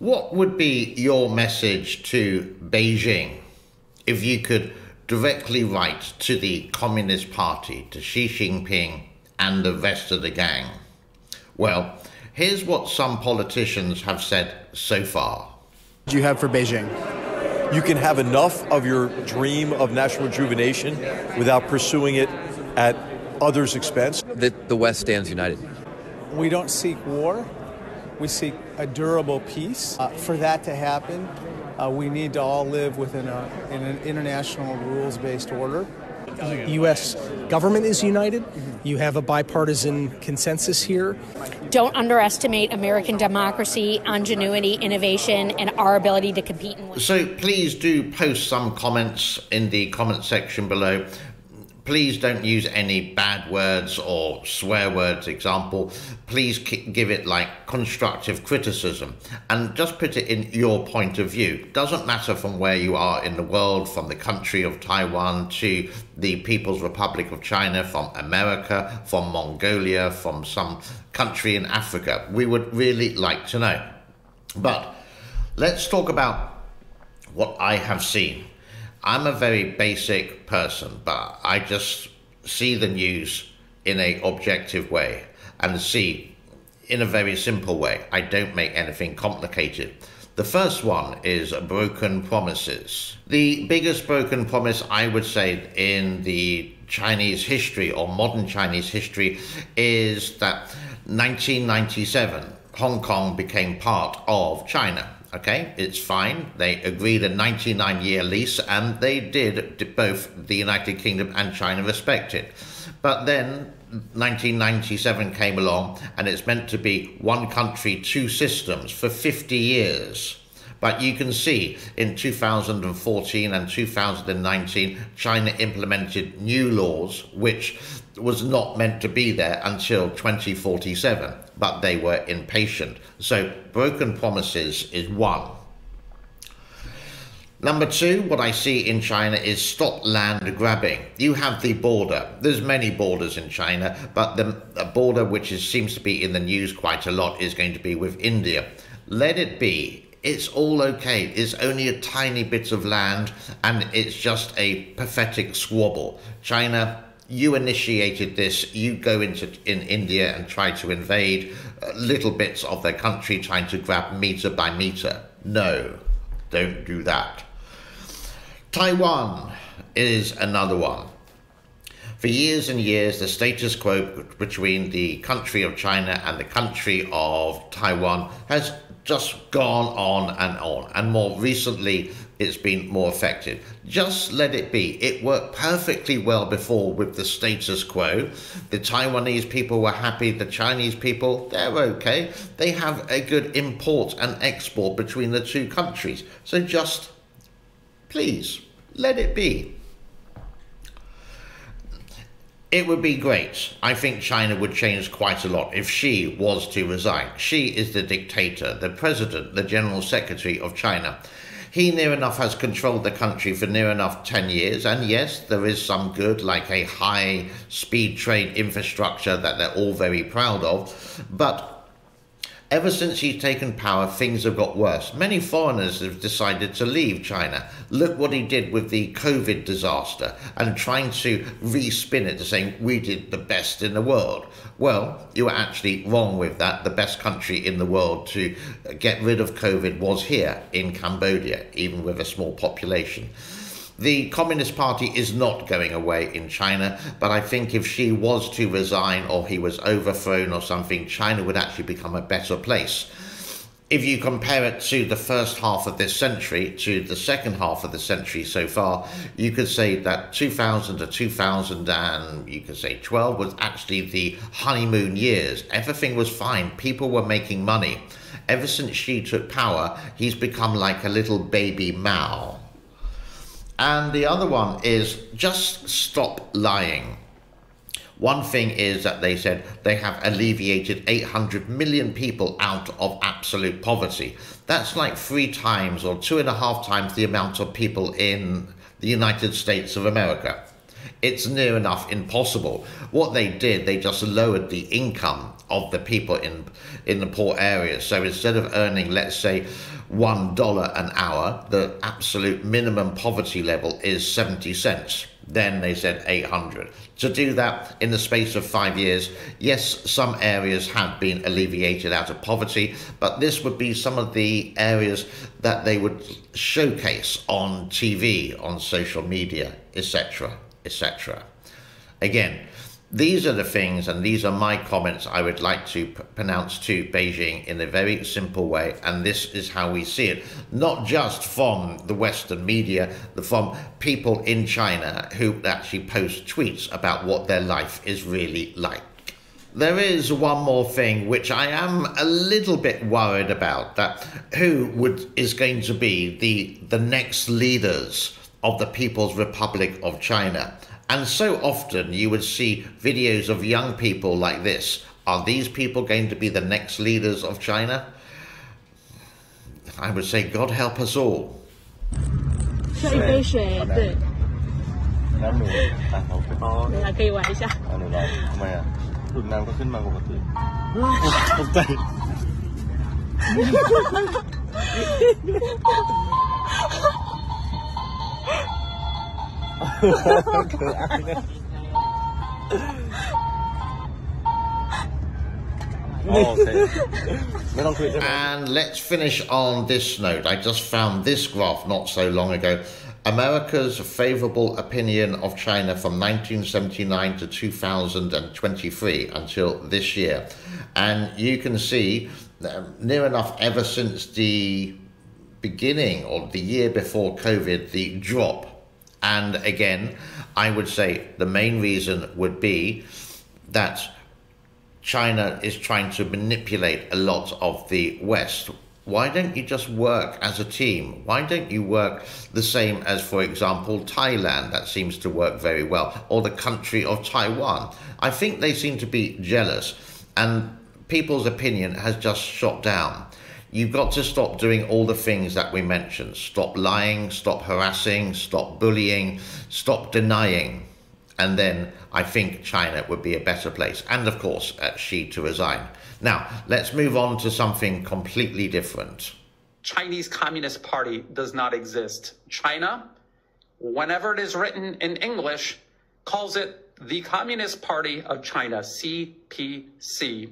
What would be your message to Beijing if you could directly write to the Communist Party, to Xi Jinping and the rest of the gang? Well, here's what some politicians have said so far. What do you have for Beijing? You can have enough of your dream of national rejuvenation without pursuing it at others' expense. The West stands united. We don't seek war. We seek a durable peace. For that to happen, we need to all live within an international rules-based order. The U.S. government is united. You have a bipartisan consensus here. Don't underestimate American democracy, ingenuity, innovation, and our ability to compete. So please do post some comments in the comment section below. Please don't use any bad words or swear words, example. Please give it like constructive criticism and just put it in your point of view. Doesn't matter from where you are in the world, from the country of Taiwan to the People's Republic of China, from America, from Mongolia, from some country in Africa. We would really like to know. But let's talk about what I have seen. I'm a very basic person, but I just see the news in an objective way and see in a very simple way. I don't make anything complicated. The first one is broken promises. The biggest broken promise, I would say, in the Chinese history or modern Chinese history is that 1997, Hong Kong became part of China. Okay, it's fine. They agreed a 99-year lease, and they did, both the United Kingdom and China respect it. But then 1997 came along, and it's meant to be one country, two systems for 50 years. But you can see in 2014 and 2019, China implemented new laws, which was not meant to be there until 2047, but they were impatient. So broken promises is one. Number two, what I see in China is stop land grabbing. You have the border. There's many borders in China, but the border which seems to be in the news quite a lot is going to be with India. Let it be. It's all okay. It's only a tiny bit of land, and it's just a pathetic squabble. China, you initiated this. You go in India and try to invade little bits of their country, trying to grab meter by meter. No, don't do that. Taiwan is another one. For years and years, the status quo between the country of China and the country of Taiwan has just gone on, and more recently it's been more effective. Just let it be. It worked perfectly well before with the status quo. The Taiwanese people were happy. The Chinese people, they're okay. They have a good import and export between the two countries. So just, please, let it be. It would be great. I think China would change quite a lot if Xi was to resign. Xi is the dictator, the president, the general secretary of China. He near enough has controlled the country for near enough 10 years. And yes, there is some good, like a high-speed train infrastructure that they're all very proud of. But ever since he's taken power, things have got worse. Many foreigners have decided to leave China. Look what he did with the COVID disaster and trying to re-spin it to saying we did the best in the world. Well, you were actually wrong with that. The best country in the world to get rid of COVID was here in Cambodia, even with a small population. The Communist Party is not going away in China, but I think if Xi was to resign or he was overthrown or something, China would actually become a better place. If you compare it to the first half of this century to the second half of the century so far, you could say that 2000 to 2012 was actually the honeymoon years. Everything was fine. People were making money. Ever since Xi took power, he's become like a little baby Mao. And the other one is just stop lying. One thing is that they said they have alleviated 800 million people out of absolute poverty. That's like 3 times or 2.5 times the amount of people in the United States of America. It's near enough impossible. What they did, they just lowered the income of the people in the poor areas. So instead of earning, let's say, $1 an hour, the absolute minimum poverty level is 70 cents. Then they said 800. To do that in the space of 5 years, yes, some areas have been alleviated out of poverty, but this would be some of the areas that they would showcase on TV, on social media, etc., etc. Again, these are the things, and these are my comments I would like to pronounce to Beijing in a very simple way, and this is how we see it, not just from the Western media, from people in China who actually post tweets about what their life is really like. There is one more thing which I am a little bit worried about, that is going to be the next leaders of the People's Republic of China. And so often you would see videos of young people like this. Are these people going to be the next leaders of China? I would say God help us all. 需要一杯水，对。น้ำหนูตักเอาไปอ๋อ เวลาเคยไหวใช่ เอาหนูลองทำไมอ่ะดูดน้ำก็ขึ้นมาปกติตกใจ And let's finish on this note. I just found this graph not so long ago. America's favorable opinion of China from 1979 to 2023 until this year. And you can see near enough ever since the beginning or the year before COVID, the drop. And again, I would say the main reason would be that China is trying to manipulate a lot of the West. Why don't you just work as a team? Why don't you work the same as, for example, Thailand? That seems to work very well. Or the country of Taiwan. I think they seem to be jealous, and people's opinion has just shot down. You've got to stop doing all the things that we mentioned. Stop lying, stop harassing, stop bullying, stop denying. And then I think China would be a better place. And of course, Xi to resign. Now, let's move on to something completely different. Chinese Communist Party does not exist. China, whenever it is written in English, calls it the Communist Party of China, CPC.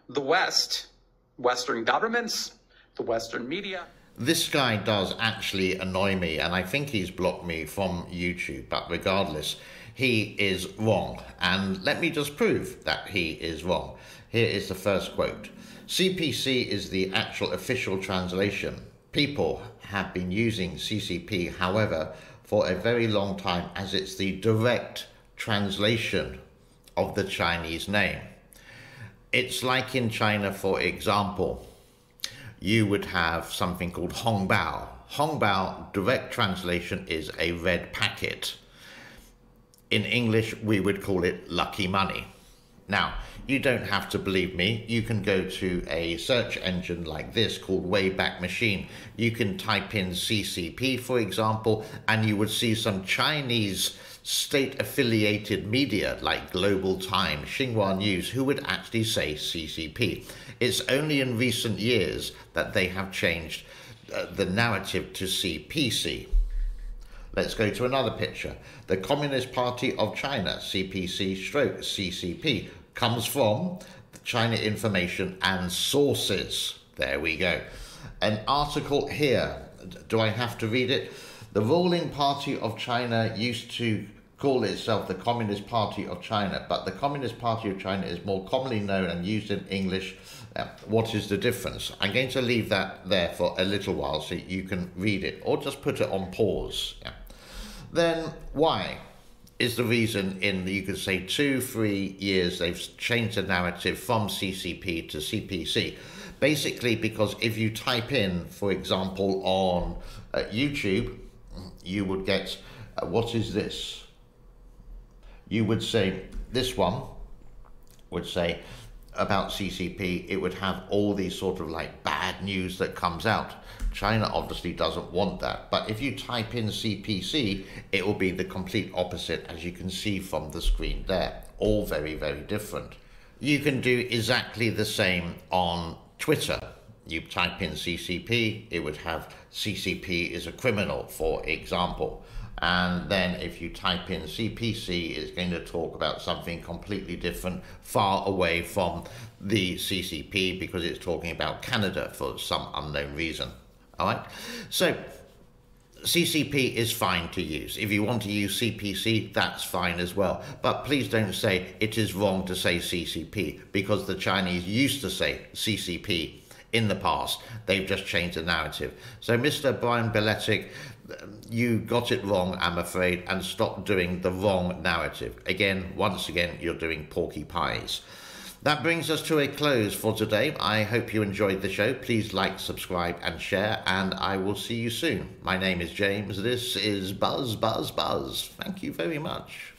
The West, Western governments, the Western media. This guy does actually annoy me, and I think he's blocked me from YouTube, but regardless, he is wrong. And let me just prove that he is wrong. Here is the first quote. CPC is the actual official translation. People have been using CCP, however, for a very long time, as it's the direct translation of the Chinese name. It's like in China, for example, you would have something called Hongbao. Hongbao, direct translation, is a red packet. In English, we would call it lucky money. Now, you don't have to believe me. You can go to a search engine like this called Wayback Machine. You can type in CCP, for example, and you would see some Chinese state-affiliated media like Global Times, Xinhua News, who would actually say CCP. It's only in recent years that they have changed the narrative to CPC. Let's go to another picture. The Communist Party of China, CPC/CCP, comes from China Information and Sources. There we go. An article here. Do I have to read it? The ruling party of China used to call itself the Communist Party of China, but the Communist Party of China is more commonly known and used in English. What is the difference? I'm going to leave that there for a little while so you can read it, or just put it on pause. Then why is the reason in, you could say, 2-3 years they've changed the narrative from CCP to CPC? Basically because if you type in, for example, on YouTube, you would get, what is this? You would say, this one would say about CCP, it would have all these sort of like bad bad news that comes out. China obviously doesn't want that. But if you type in CPC, it will be the complete opposite, as you can see from the screen there. All very, very different. You can do exactly the same on Twitter. You type in CCP, it would have CCP is a criminal, for example. And then if you type in CPC, it's going to talk about something completely different, far away from the CCP, because it's talking about Canada for some unknown reason. All right? So CCP is fine to use. If you want to use CPC, that's fine as well. But please don't say it is wrong to say CCP, because the Chinese used to say CCP in the past. They've just changed the narrative. So Mr. Brian Beletic, you got it wrong, I'm afraid, and stop doing the wrong narrative. Again, once again, you're doing porky pies. That brings us to a close for today. I hope you enjoyed the show. Please like, subscribe, and share, and I will see you soon. My name is James. This is Buzz, Buzz, Buzz. Thank you very much.